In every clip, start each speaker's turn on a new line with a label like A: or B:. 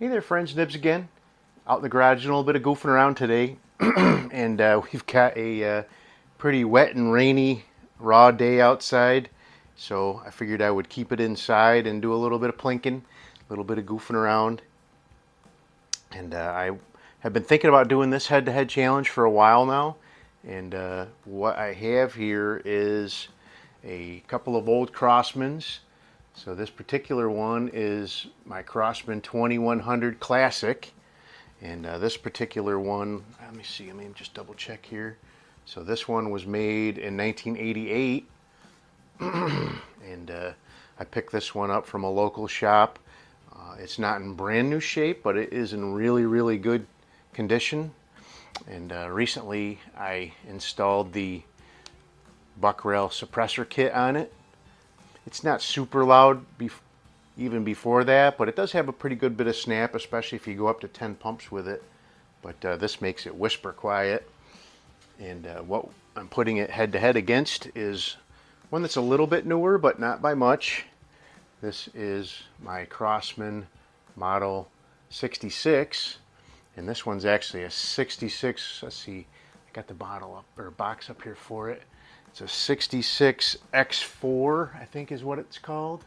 A: Hey there friends, Nibs again. Out in the garage doing a little bit of goofing around today. And we've got a pretty wet and rainy raw day outside. So I figured I would keep it inside and do a little bit of plinking, a little bit of goofing around. And I have been thinking about doing this head-to-head challenge for a while now. And what I have here is a couple of old Crosmans. So this particular one is my Crosman 2100 Classic. And this particular one, let me see, let me just double check here. So this one was made in 1988. And I picked this one up from a local shop. It's not in brand new shape, but it is in really, really good condition. And recently I installed the Buck Rail Suppressor kit on it. It's not super loud even before that, but it does have a pretty good bit of snap, especially if you go up to 10 pumps with it. But this makes it whisper quiet. And what I'm putting it head to head against is one that's a little bit newer, but not by much. This is my Crosman Model 66, and this one's actually a 66. Let's see, I got the bottle up or box up here for it. It's a 66 X4, I think is what it's called.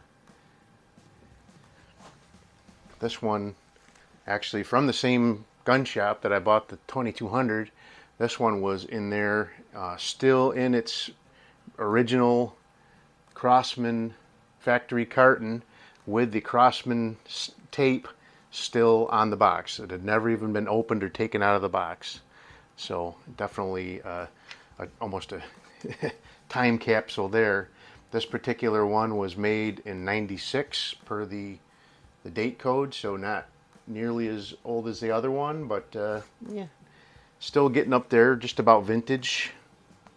A: This one, actually from the same gun shop that I bought the 2200, this one was in there, still in its original Crosman factory carton with the Crosman tape still on the box. It had never even been opened or taken out of the box. So definitely almost a time capsule there. This particular one was made in 96 per the date code, so not nearly as old as the other one, but yeah, still getting up there, just about vintage.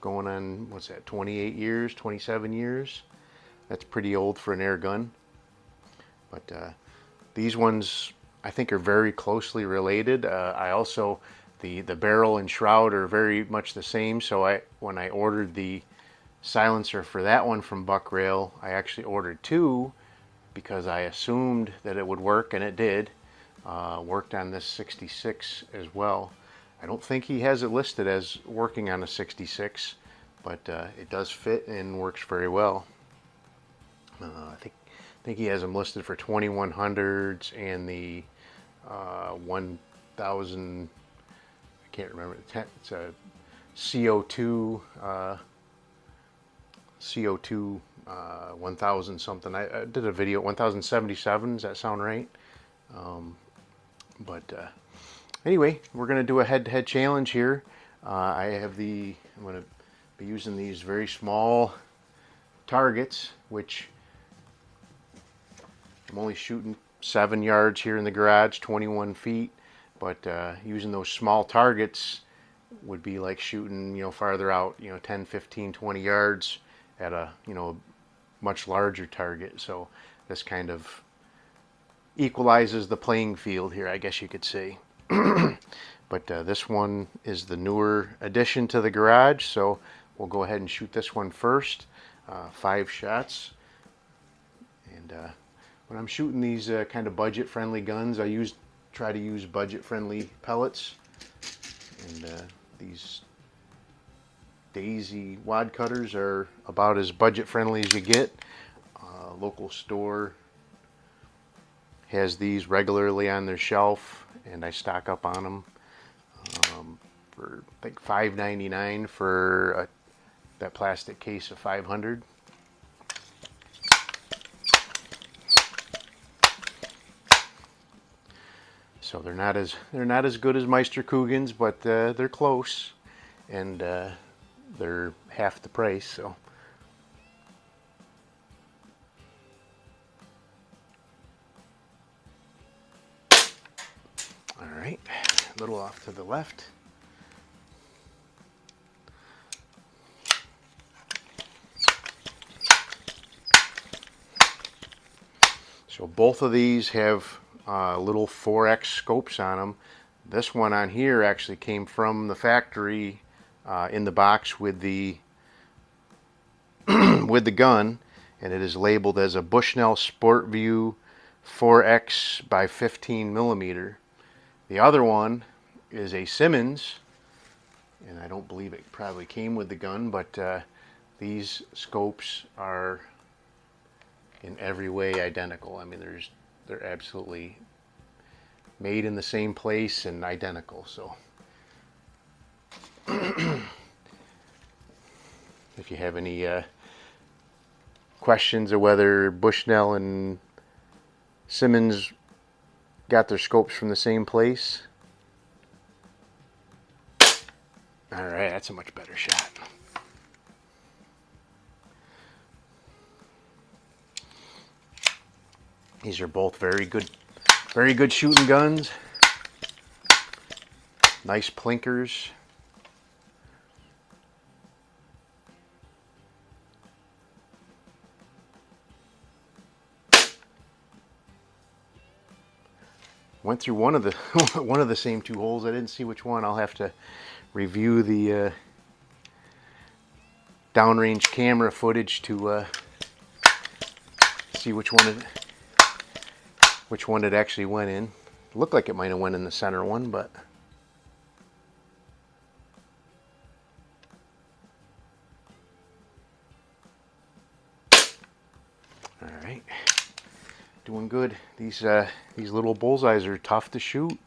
A: Going on, what's that, 28 years, 27 years? That's pretty old for an air gun. But these ones I think are very closely related. I also, the barrel and shroud are very much the same, so when I ordered the silencer for that one from Buck Rail, I actually ordered two because I assumed that it would work, and it did. Worked on this 66 as well. I don't think he has it listed as working on a 66, but it does fit and works very well. I think he has them listed for 2100s and the 1000. I can't remember. It's a CO2 CO2 1000 something. I did a video 1077. Does that sound right? But anyway, we're going to do a head-to-head challenge here. I'm going to be using these very small targets, which I'm only shooting 7 yards here in the garage, 21 feet. But using those small targets would be like shooting, farther out, 10, 15, 20 yards at a, much larger target. So this kind of equalizes the playing field here, I guess you could say. But this one is the newer addition to the garage, so we'll go ahead and shoot this one first. 5 shots. And when I'm shooting these kind of budget-friendly guns, I try to use budget-friendly pellets. And these Daisy wad cutters are about as budget-friendly as you get. Local store has these regularly on their shelf, and I stock up on them for I think $5.99 for that plastic case of 500. So they're not as good as Meisterkugans, but they're close, and they're half the price. So. All right, a little off to the left. So both of these have little 4X scopes on them. This one on here actually came from the factory in the box with the with the gun, and it is labeled as a Bushnell Sport View 4x by 15 millimeter. The other one is a Simmons, and I don't believe it probably came with the gun, but these scopes are in every way identical. I mean, they're absolutely made in the same place and identical. So if you have any questions of whether Bushnell and Simmons got their scopes from the same place, all right, that's a much better shot. These are both very good shooting guns. Nice plinkers. Went through one of the one of the same two holes. I didn't see which one. I'll have to review the downrange camera footage to see which one it actually went in. It looked like it might have went in the center one, but all right, doing good. These little bullseyes are tough to shoot.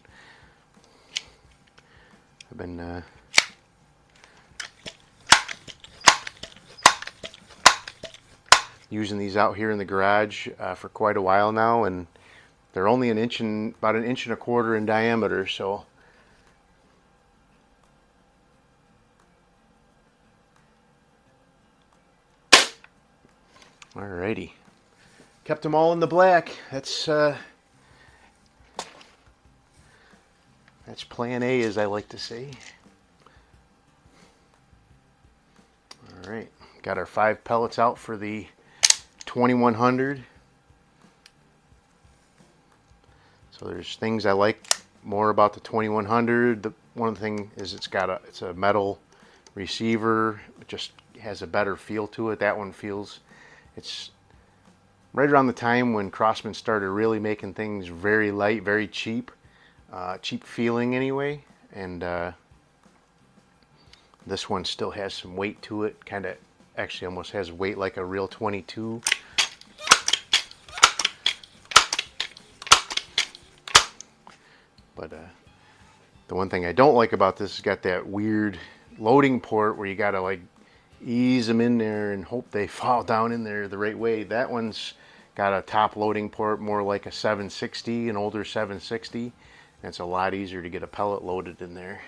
A: I've been using these out here in the garage for quite a while now, and they're only about an inch and a quarter in diameter, so alrighty. Kept them all in the black. That's plan A, as I like to say. All right, got our 5 pellets out for the 2100. So there's things I like more about the 2100. One thing is it's a metal receiver. It just has a better feel to it. That one feels, it's right around the time when Crosman started really making things very light, very cheap. Cheap feeling anyway, and this one still has some weight to it, kind of actually almost has weight like a real 22. But the one thing I don't like about this is got that weird loading port where you gotta like ease them in there and hope they fall down in there the right way. That one's got a top loading port more like a 760, an older 760. And it's a lot easier to get a pellet loaded in there.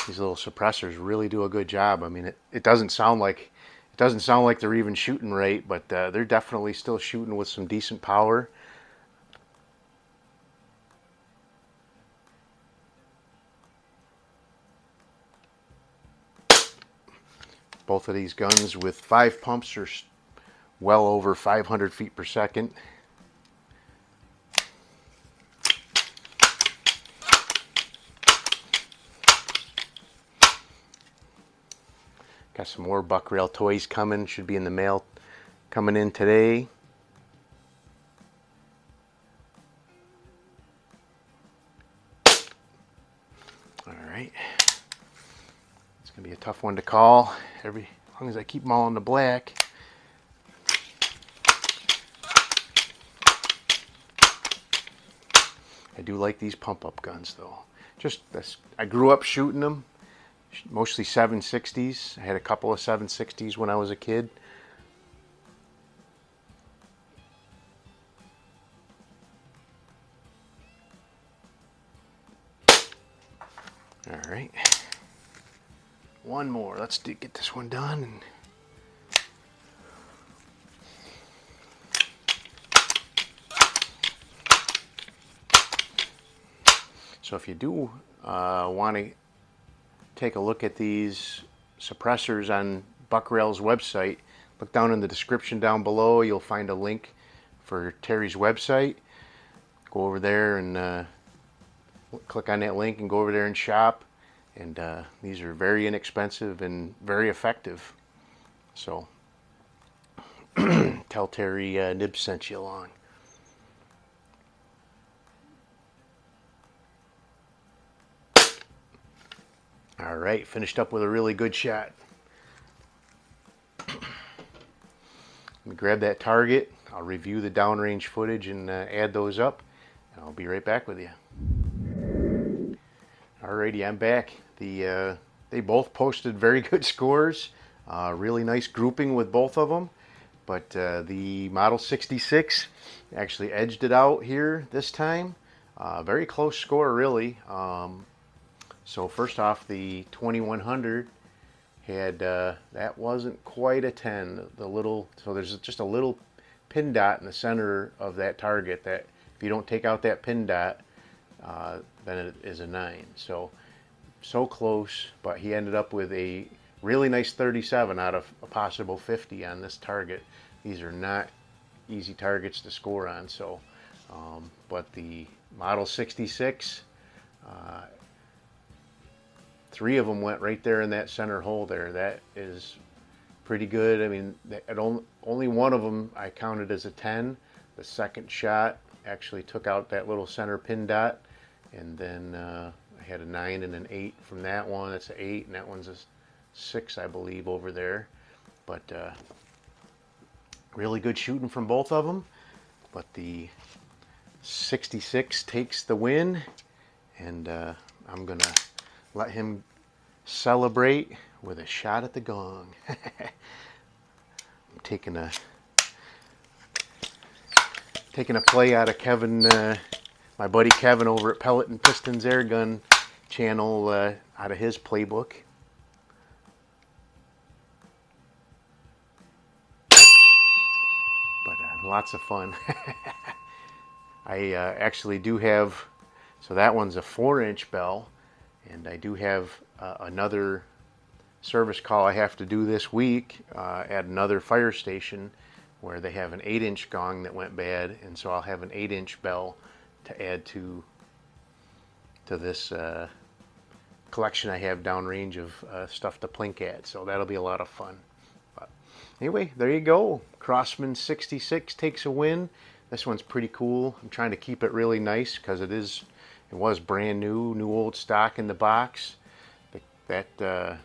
A: These little suppressors really do a good job. I mean, it doesn't sound like they're even shooting right, but they're definitely still shooting with some decent power. Both of these guns with 5 pumps are well over 500 feet per second. Got some more Buck Rail toys coming. Should be in the mail coming in today. All right. It's going to be a tough one to call. As long as I keep them all in the black. I do like these pump-up guns though. I grew up shooting them. Mostly 760s. I had a couple of 760s when I was a kid. All right. One more. Let's get this one done. So if you do want to take a look at these suppressors on Buck Rail's website, look down in the description down below. You'll find a link for Terry's website. Go over there and click on that link and go over there and shop. And these are very inexpensive and very effective. So tell Terry Nibs sent you along. All right, finished up with a really good shot. Let me grab that target. I'll review the downrange footage and add those up. And I'll be right back with you. Alrighty, I'm back. They both posted very good scores. Really nice grouping with both of them. But the Model 66 actually edged it out here this time. Very close score, really. So first off, the 2100 had that wasn't quite a 10. So there's just a little pin dot in the center of that target that if you don't take out that pin dot, then it is a 9. So close, but he ended up with a really nice 37 out of a possible 50 on this target. These are not easy targets to score on. So, but the Model 66, 3 of them went right there in that center hole there. That is pretty good. I mean, only one of them I counted as a 10. The second shot actually took out that little center pin dot, and then I had a 9 and an 8 from that one. That's an 8, and that one's a 6, I believe, over there. But really good shooting from both of them. But the 66 takes the win, and I'm gonna let him celebrate with a shot at the gong. I'm taking a play out of Kevin, my buddy Kevin over at Pellet and Pistons Air Gun channel, out of his playbook. But lots of fun. I actually do have, so that one's a 4-inch bell, and I do have another service call I have to do this week at another fire station where they have an 8-inch gong that went bad, and so I'll have an 8-inch bell to add to this collection I have downrange of stuff to plink at. So that'll be a lot of fun. But anyway, there you go. Crosman 66 takes a win. This one's pretty cool. I'm trying to keep it really nice because it was brand new old stock in the box. That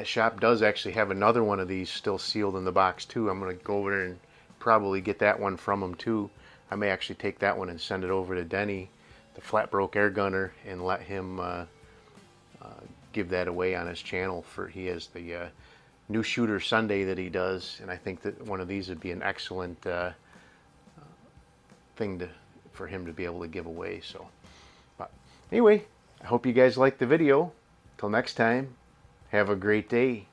A: shop does actually have another one of these still sealed in the box too. I'm going to go over there and probably get that one from them too. I may actually take that one and send it over to Denny, the flat broke air gunner, and let him give that away on his channel. He has the new shooter Sunday that he does, and I think that one of these would be an excellent thing for him to be able to give away. So, but anyway, I hope you guys liked the video. Till next time, have a great day.